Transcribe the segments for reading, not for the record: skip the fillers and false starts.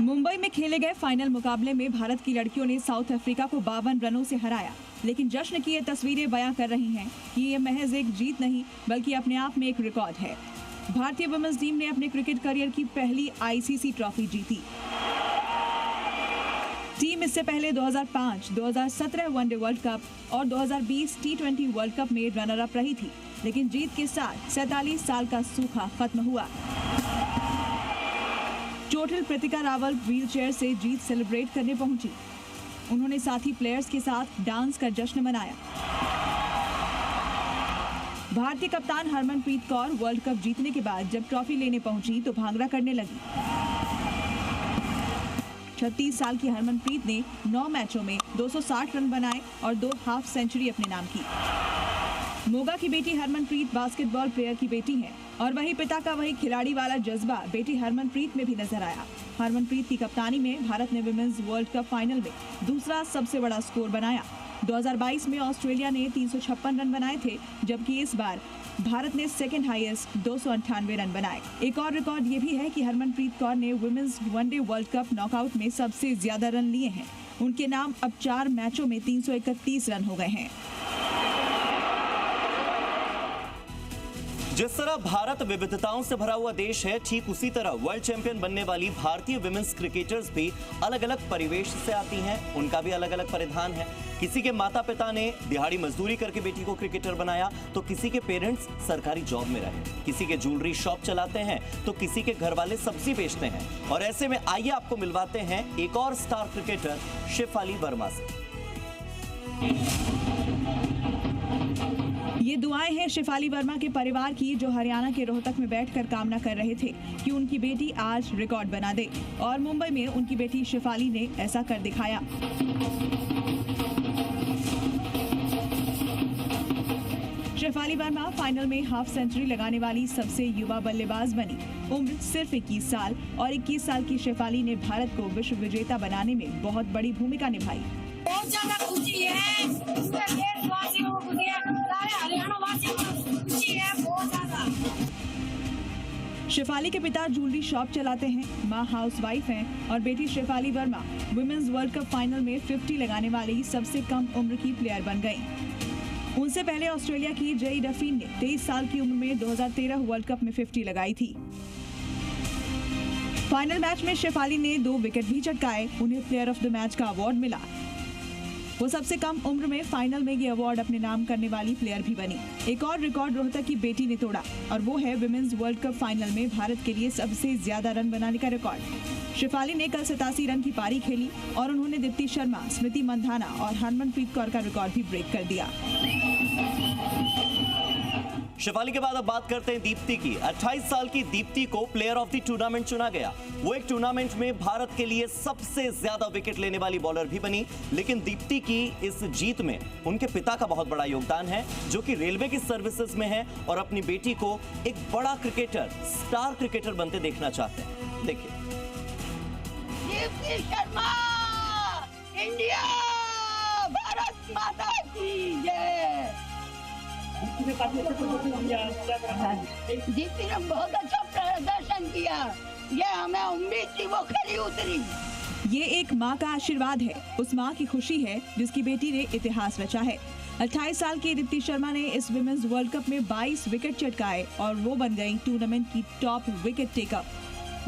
मुंबई में खेले गए फाइनल मुकाबले में भारत की लड़कियों ने साउथ अफ्रीका को 52 रनों से हराया, लेकिन जश्न की ये तस्वीरें बयां कर रही हैं कि ये महज एक जीत नहीं बल्कि अपने आप में एक रिकॉर्ड है। भारतीय वुमेन्स टीम ने अपने क्रिकेट करियर की पहली आईसीसी ट्रॉफी जीती। टीम इससे पहले 2005, 2017 वनडे वर्ल्ड कप और 2020 टी20 वर्ल्ड कप में रनर अप रही थी, लेकिन जीत के साथ 47 साल का सूखा खत्म हुआ। चोटिल प्रतिका रावल व्हीलचेयर से जीत सेलिब्रेट करने पहुंची। उन्होंने साथी प्लेयर्स के साथ डांस कर जश्न मनाया। भारतीय कप्तान हरमनप्रीत कौर वर्ल्ड कप जीतने के बाद जब ट्रॉफी लेने पहुंची तो भांगड़ा करने लगी। 36 साल की हरमनप्रीत ने 9 मैचों में 260 रन बनाए और 2 हाफ सेंचुरी अपने नाम की। मोगा की बेटी हरमनप्रीत बास्केटबॉल प्लेयर की बेटी है और वही पिता का वही खिलाड़ी वाला जज्बा बेटी हरमनप्रीत में भी नजर आया। हरमनप्रीत की कप्तानी में भारत ने विमेंस वर्ल्ड कप फाइनल में दूसरा सबसे बड़ा स्कोर बनाया। 2022 में ऑस्ट्रेलिया ने 356 रन बनाए थे, जबकि इस बार भारत ने सेकंड हाईएस्ट 298 रन बनाए। एक और रिकॉर्ड ये भी है कि हरमनप्रीत कौर ने women's one day world cup knockout में सबसे ज्यादा रन लिए हैं। उनके नाम अब 4 मैचों में 331 रन हो गए हैं। जिस तरह भारत विविधताओं से भरा हुआ देश है, ठीक उसी तरह वर्ल्ड चैंपियन बनने वाली भारतीय विमेंस क्रिकेटर्स भी अलग अलग परिवेश से आती हैं। उनका भी अलग अलग परिधान है। किसी के माता पिता ने दिहाड़ी मजदूरी करके बेटी को क्रिकेटर बनाया, तो किसी के पेरेंट्स सरकारी जॉब में रहे। किसी के ज्वेलरी शॉप चलाते हैं, तो किसी के घर वाले सब्जी बेचते हैं। और ऐसे में आइए आपको मिलवाते हैं एक और स्टार क्रिकेटर शेफाली वर्मा से। ये दुआएं हैं शेफाली वर्मा के परिवार की, जो हरियाणा के रोहतक में बैठकर कामना कर रहे थे कि उनकी बेटी आज रिकॉर्ड बना दे, और मुंबई में उनकी बेटी शेफाली ने ऐसा कर दिखाया। शेफाली वर्मा फाइनल में हाफ सेंचुरी लगाने वाली सबसे युवा बल्लेबाज बनी। उम्र सिर्फ 21 साल और 21 साल की शेफाली ने भारत को विश्व विजेता बनाने में बहुत बड़ी भूमिका निभाई। बहुत ज्यादा खुशी है, देशवासियों को खुशी है, सारे हरियाणा वासियों को खुशी है, बहुत ज्यादा। शेफाली के पिता ज्वेलरी शॉप चलाते हैं, मां हाउसवाइफ हैं और बेटी Shefali Verma women's world cup final में 50 लगाने वाली सबसे कम उम्र की प्लेयर बन गईं। उनसे पहले ऑस्ट्रेलिया की जेई डफीन ने 23 साल की उम्र में 2013 वर्ल्ड कप में 50 लगाई थी। फाइनल मैच में शेफाली ने 2 विकेट भी चटकाए। उन्हें प्लेयर ऑफ द मैच का अवार्ड मिला। वो सबसे कम उम्र में फाइनल में ये अवार्ड अपने नाम करने वाली प्लेयर भी बनी। एक और रिकॉर्ड रोहतक की बेटी ने तोड़ा और वो है विमेंस वर्ल्ड कप फाइनल में भारत के लिए सबसे ज्यादा रन बनाने का रिकॉर्ड। शेफाली ने कल 87 रन की पारी खेली और उन्होंने दीप्ति शर्मा, स्मृति मंधाना और हरमनप्रीत कौर का रिकॉर्ड भी ब्रेक कर दिया। शेफाली के बाद अब बात करते हैं दीप्ति की। 28 साल की दीप्ति को प्लेयर ऑफ द टूर्नामेंट चुना गया। वो एक टूर्नामेंट में भारत के लिए सबसे ज्यादा विकेट लेने वाली बॉलर भी बनी। लेकिन दीप्ति की इस जीत में उनके पिता का बहुत बड़ा योगदान है, जो कि रेलवे की सर्विसेज में है और अपनी बेटी को एक बड़ा क्रिकेटर, स्टार क्रिकेटर बनते देखना चाहते हैं। देखिए। दीप्ति शर्मा, इंडिया, भारत माता की जय। दीप्ति ने बहुत अच्छा प्रदर्शन किया, ये हमें उम्मीद थी, वो खरी उतरी। ये एक माँ का आशीर्वाद है, उस माँ की खुशी है जिसकी बेटी ने इतिहास रचा है। 28 साल की दीप्ति शर्मा ने इस विमेंस वर्ल्ड कप में 22 विकेट चटकाए और वो बन गई टूर्नामेंट की top wicket taker.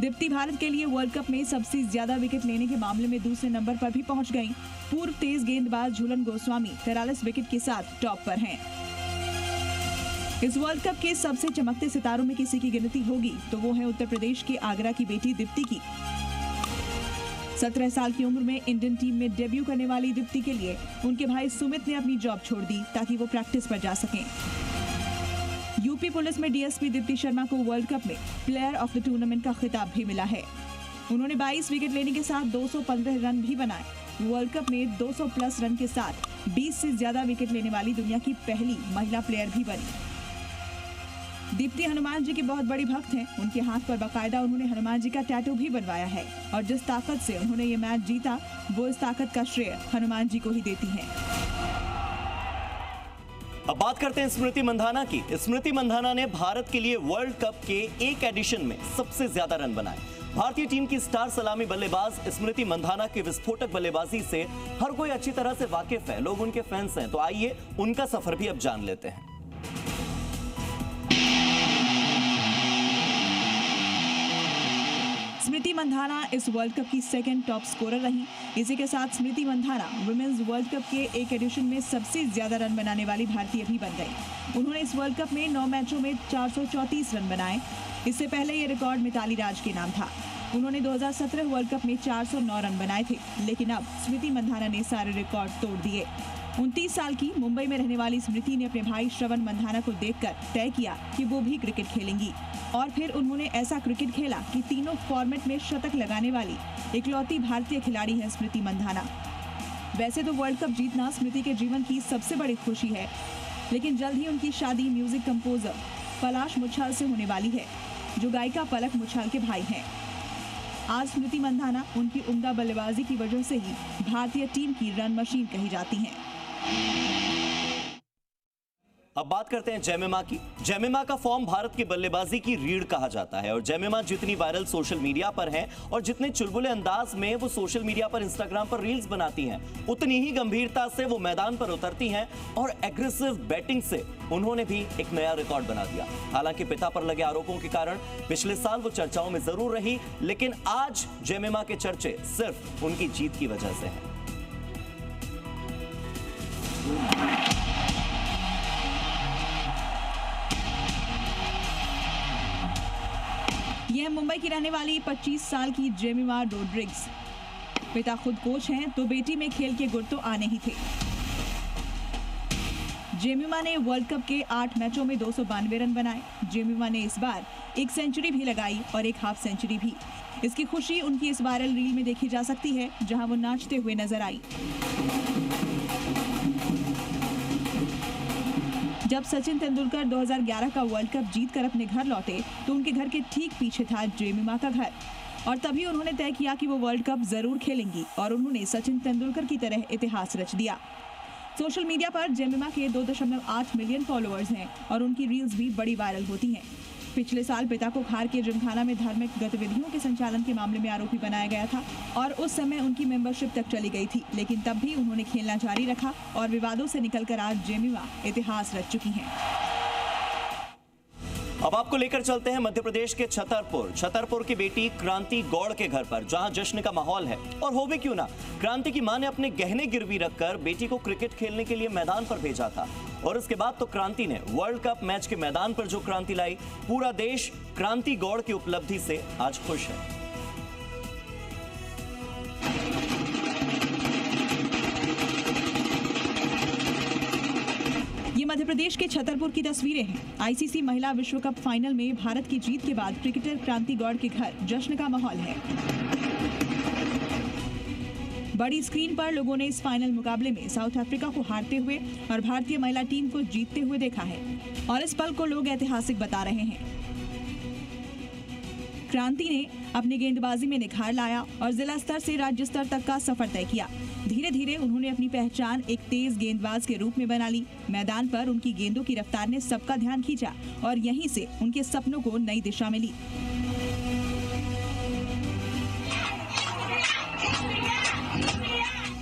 Deepti Bharat के लिए वर्ल्ड कप में सबसे ज्यादा विकेट लेने के मामले में दूसरे नंबर पर भी पहुंच गईं। पूर्व तेज गेंदबाज झूलन गोस्वामी 43 विकेट के साथ टॉप पर हैं। इस वर्ल्ड कप के सबसे चमकते सितारों में किसी की गिनती होगी तो वो है उत्तर प्रदेश के आगरा की बेटी दीप्ति की। 17 साल की उम्र में इंडियन टीम में डेब्यू करने वाली दीप्ति के लिए उनके भाई सुमित ने अपनी जॉब छोड़ दी ताकि वो प्रैक्टिस पर जा सकें। यूपी पुलिस में डीएसपी दीप्ति शर्मा को वर्ल्ड कप में प्लेयर ऑफ द टूर्नामेंट का खिताब भी मिला है। उन्होंने 22 विकेट लेने के साथ 215 रन भी बनाए। वर्ल्ड कप में 200 प्लस रन के साथ 20 से ज्यादा विकेट लेने वाली दुनिया की पहली महिला प्लेयर भी बनी। दीप्ति हनुमान जी की बहुत बड़ी भक्त हैं। उनके हाथ पर बाकायदा उन्होंने हनुमान जी का टैटू भी बनवाया है और जिस ताकत से उन्होंने ये मैच जीता, वो इस ताकत का श्रेय हनुमान जी को ही देती हैं। अब बात करते हैं स्मृति मंधाना की। स्मृति मंधाना ने भारत के लिए वर्ल्ड कप के एक एडिशन में सबसे ज्यादा रन बनाए। भारतीय टीम की स्टार सलामी बल्लेबाज स्मृति मंधाना की विस्फोटक बल्लेबाजी से हर कोई अच्छी तरह से वाकिफ है, लोग उनके फैंस हैं। तो आइए उनका सफर भी अब जान लेते हैं। स्मृति मंधाना इस वर्ल्ड कप की सेकंड टॉप स्कोरर रही। इसी के साथ Smriti Mandhana women's world cup के एक एडिशन में सबसे ज्यादा रन बनाने वाली भारतीय भी बन गई। उन्होंने इस वर्ल्ड कप में 9 मैचों में 434 रन बनाए। इससे पहले ये रिकॉर्ड मिताली राज के नाम था। उन्होंने 2017 वर्ल्ड कप में 409 रन बनाए थे, लेकिन अब स्मृति मंधाना ने सारे रिकॉर्ड तोड़ दिए। 29 साल की मुंबई में रहने वाली स्मृति ने अपने भाई श्रवण मंधाना को देखकर तय किया कि वो भी क्रिकेट खेलेंगी, और फिर उन्होंने ऐसा क्रिकेट खेला कि तीनों फॉर्मेट में शतक लगाने वाली इकलौती भारतीय खिलाड़ी है स्मृति मंधाना। वैसे तो वर्ल्ड कप जीतना स्मृति के जीवन की सबसे बड़ी खुशी है, लेकिन जल्द ही उनकी शादी म्यूजिक कंपोजर पलाश मुच्छाल से होने वाली है, जो गायिका पलक मुच्छाल के भाई हैं। आज स्मृति मंधाना उनकी उम्दा बल्लेबाजी की वजह से ही भारतीय टीम की रन मशीन कही जाती हैं। अब बात करते हैं जैमिमा की। जैमिमा का फॉर्म भारत की बल्लेबाजी की रीढ़ कहा जाता है और जैमिमा जितनी वायरल सोशल मीडिया पर है और जितने चुलबुले अंदाज में वो सोशल मीडिया पर, इंस्टाग्राम पर रील्स बनाती हैं, उतनी ही गंभीरता से वो मैदान पर उतरती हैं और एग्रेसिव बैटिंग से उन्होंने भी एक नया रिकॉर्ड बना दिया। हालांकि पिता पर लगे आरोपों के कारण पिछले साल वो चर्चाओं में जरूर रही, लेकिन आज जैमिमा के चर्चे सिर्फ उनकी जीत की वजह से हैं। यह मुंबई की रहने वाली 25 साल की जेमिमा रोड्रिग्स। पिता खुद कोच हैं, तो बेटी में खेल के गुण तो आने ही थे। जेमिमा ने वर्ल्ड कप के 8 मैचों में 292 रन बनाए। जेमिमा ने इस बार एक सेंचुरी भी लगाई और एक हाफ सेंचुरी भी। इसकी खुशी उनकी इस वायरल रील में देखी जा सकती है, जहां वो नाचते हुए नजर आई। जब सचिन तेंदुलकर 2011 का वर्ल्ड कप जीतकर अपने घर लौटे, तो उनके घर के ठीक पीछे था जेमिमा का घर, और तभी उन्होंने तय किया कि वो वर्ल्ड कप जरूर खेलेंगी और उन्होंने सचिन तेंदुलकर की तरह इतिहास रच दिया। सोशल मीडिया पर जेमिमा के 2.8 मिलियन फॉलोअर्स हैं और उनकी रील्स भी बड़ी वायरल होती हैं। पिछले साल पिता को खार के जिमखाना में धार्मिक गतिविधियों के संचालन के मामले में आरोपी बनाया गया था और उस समय उनकी मेंबरशिप तक चली गई थी, लेकिन तब भी उन्होंने खेलना जारी रखा और विवादों से निकलकर आज जेमिमा इतिहास रच चुकी हैं। अब आपको लेकर चलते हैं मध्य प्रदेश के छतरपुर की बेटी क्रांति गौड़ के घर पर, जहां जश्न का माहौल है। और हो भी क्यों ना, क्रांति की मां ने अपने गहने गिरवी रखकर बेटी को क्रिकेट खेलने के लिए मैदान पर भेजा था और इसके बाद तो क्रांति ने वर्ल्ड कप मैच के मैदान पर जो क्रांति लाई, पूरा देश क्रांति गौड़ की उपलब्धि से आज खुश है। ये मध्य प्रदेश के छतरपुर की तस्वीरें हैं। आईसीसी महिला विश्व कप फाइनल में भारत की जीत के बाद क्रिकेटर क्रांति गौड़ के घर जश्न का माहौल है। बड़ी स्क्रीन पर लोगों ने इस फाइनल मुकाबले में साउथ अफ्रीका को हारते हुए और भारतीय महिला टीम को जीतते हुए देखा है और इस पल को लोग ऐतिहासिक बता रहे हैं। क्रांति ने अपनी गेंदबाजी में निखार लाया और जिला स्तर से राज्य स्तर तक का सफर तय किया। धीरे धीरे उन्होंने अपनी पहचान एक तेज गेंदबाज के रूप में बना ली। मैदान पर उनकी गेंदों की रफ्तार ने सबका ध्यान खींचा और यहीं से उनके सपनों को नई दिशा मिली।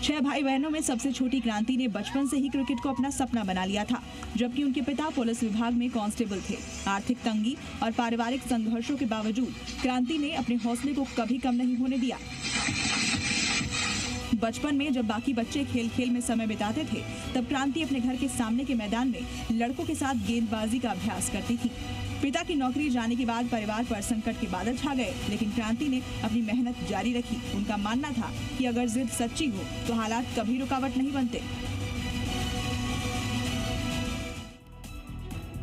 छह भाई बहनों में सबसे छोटी क्रांति ने बचपन से ही क्रिकेट को अपना सपना बना लिया था, जबकि उनके पिता पुलिस विभाग में कांस्टेबल थे। आर्थिक तंगी और पारिवारिक संघर्षों के बावजूद क्रांति ने अपने हौसले को कभी कम नहीं होने दिया। बचपन में जब बाकी बच्चे खेल खेल में समय बिताते थे, तब क्रांति अपने घर के सामने के मैदान में लड़कों के साथ गेंदबाजी का अभ्यास करती थी। पिता की नौकरी जाने के बाद परिवार पर संकट के बादल छा गए, लेकिन क्रांति ने अपनी मेहनत जारी रखी। उनका मानना था कि अगर जिद सच्ची हो तो हालात कभी रुकावट नहीं बनते।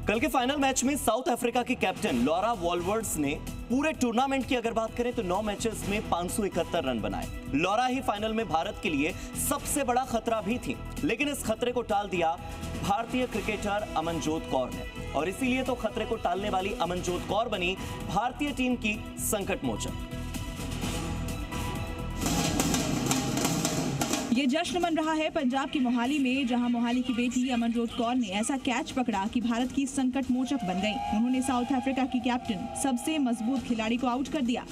कल के फाइनल मैच में साउथ अफ्रीका की कैप्टन लॉरा वॉल्वर्ड्स ने पूरे टूर्नामेंट की अगर बात करें तो 9 मैचेस में 571 रन बनाए। लॉरा ही फाइनल में भारत के लिए सबसे बड़ा खतरा भी थी, लेकिन इस खतरे को टाल दिया भारतीय क्रिकेटर अमनजोत कौर ने, और इसीलिए तो खतरे को टालने वाली अमनजोत कौर बनी भारतीय टीम की संकट मोचक। ये जश्न मन रहा है पंजाब की मोहाली में, जहां मोहाली की बेटी अमनजोत कौर ने ऐसा कैच पकड़ा कि भारत की संकट मोचक बन गई। उन्होंने साउथ अफ्रीका की कैप्टन सबसे मजबूत खिलाड़ी को आउट कर दिया।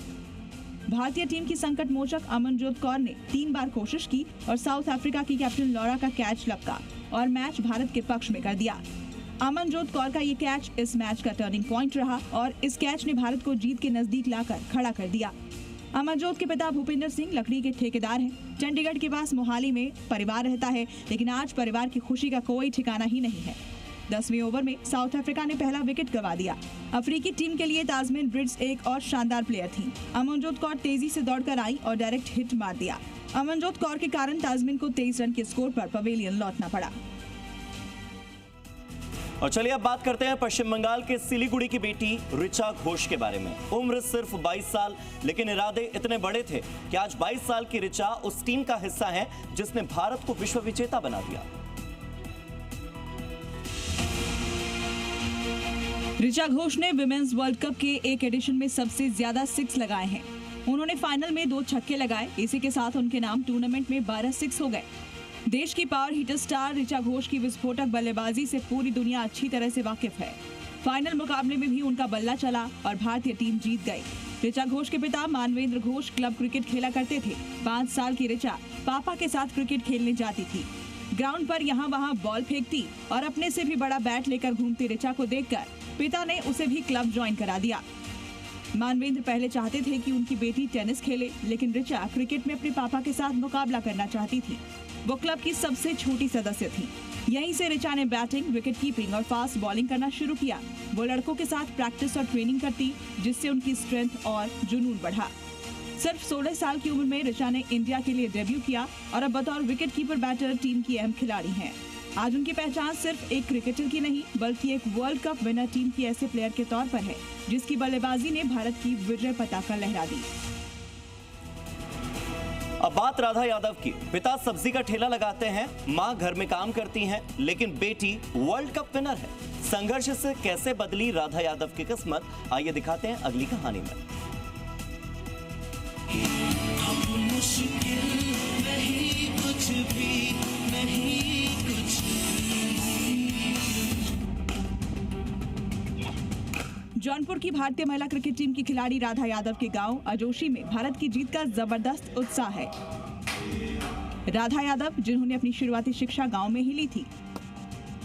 भारतीय टीम की संकट मोचक अमनजोत कौर ने 3 बार कोशिश की और साउथ अफ्रीका की कैप्टन लॉरा का कैच लपका और मैच भारत के पक्ष में कर दिया। अमनजोत कौर का ये कैच इस मैच का टर्निंग पॉइंट रहा और इस कैच ने भारत को जीत के नजदीक लाकर खड़ा कर दिया। अमनजोत के पिता भूपिंदर सिंह लकड़ी के ठेकेदार हैं। चंडीगढ़ के पास मोहाली में परिवार रहता है, लेकिन आज परिवार की खुशी का कोई ठिकाना ही नहीं है। 10वें ओवर में साउथ अफ्रीका ने पहला विकेट गंवा दिया। अफ्रीकी टीम के लिए ताजमीन ब्रिड्स एक और शानदार प्लेयर थी। अमनजोत कौर तेजी से दौड़कर आई और डायरेक्ट हिट मार दिया। अमनजोत कौर के कारण ताजमीन को 23 रन के स्कोर पर पवेलियन लौटना पड़ा। और चलिए अब बात करते हैं पश्चिम बंगाल के सिलीगुड़ी की बेटी ऋचा घोष के बारे में। उम्र सिर्फ 22 साल, लेकिन इरादे इतने बड़े थे कि आज 22 साल की ऋचा उस टीम का हिस्सा है जिसने भारत को विश्व विजेता बना दिया। ऋचा घोष ने विमेंस वर्ल्ड कप के एक एडिशन में सबसे ज्यादा 6 लगाए हैं। उन्होंने फाइनल में 2 छक्के लगाए। इसी के साथ उनके नाम टूर्नामेंट में 12 6 हो गए। देश की power hitter star Richa Ghosh की विस्फोटक बल्लेबाजी से पूरी दुनिया अच्छी तरह से वाकिफ है। फाइनल मुकाबले में भी उनका बल्ला चला और भारतीय टीम जीत गई। ऋचा घोष के पिता मानवेंद्र घोष क्लब क्रिकेट खेला करते थे। 5 साल की ऋचा पापा के साथ क्रिकेट खेलने जाती थी। ग्राउंड पर यहाँ वहाँ बॉल फेंकती और अपने से भी बड़ा बैट लेकर घूमती ऋचा को देखकर पिता ने उसे भी क्लब ज्वाइन करा दिया। मानवेंद्र पहले चाहते थे कि उनकी बेटी टेनिस खेले, लेकिन ऋचा क्रिकेट में अपने पापा के साथ मुकाबला करना चाहती थी। वो क्लब की सबसे छोटी सदस्य थी। यहीं से ऋचा ने बैटिंग, विकेट कीपिंग और फास्ट बॉलिंग करना शुरू किया। वो लड़कों के साथ प्रैक्टिस और ट्रेनिंग करती, जिससे उनकी स्ट्रेंथ और जुनून बढ़ा। सिर्फ 16 साल की उम्र में ऋचा ने इंडिया के लिए डेब्यू किया और अब बतौर विकेट कीपर बैटर टीम की अहम खिलाड़ी हैं। आज उनकी पहचान सिर्फ एक क्रिकेटर की नहीं, बल्कि एक वर्ल्ड कप विनर टीम की ऐसे प्लेयर के तौर पर है, जिसकी बल्लेबाजी ने भारत की विजय पताका लहरा दी। अब बात राधा यादव की। पिता सब्जी का ठेला लगाते हैं, मां घर में काम करती हैं, लेकिन बेटी वर्ल्ड कप विनर है। संघर्ष से कैसे बदली राधा यादव की किस्मत, आइए दिखाते हैं अगली कहानी में। जौनपुर की भारतीय महिला क्रिकेट टीम की खिलाड़ी राधा यादव के गांव अजोशी में भारत की जीत का जबरदस्त उत्साह है। राधा यादव, जिन्होंने अपनी शुरुआती शिक्षा गांव में ही ली थी,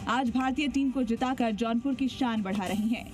आज भारतीय टीम को जिताकर जौनपुर की शान बढ़ा रही हैं।